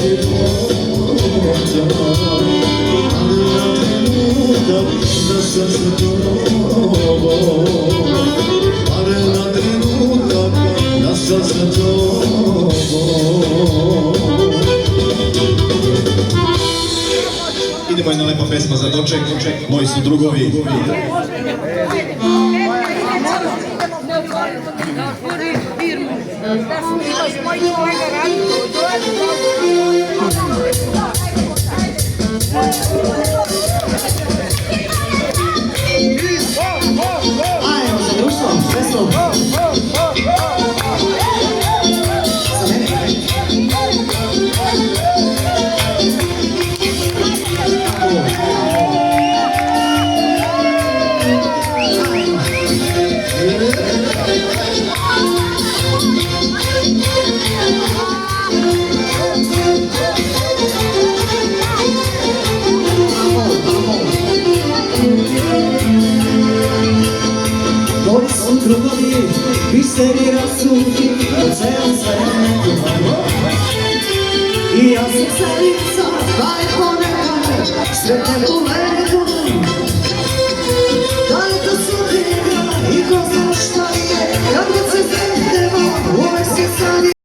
života, ali na trenutak da sam sa tobom, ali na trenutak da sam sa tobom. Idemo jedna lepa pesma za doček, moji su drugovi. Ajmo za društvom, pesmom. Moji su drugovi, biseri rasuti, po celom svetu. I ja se carica, pa je ponekad, sretne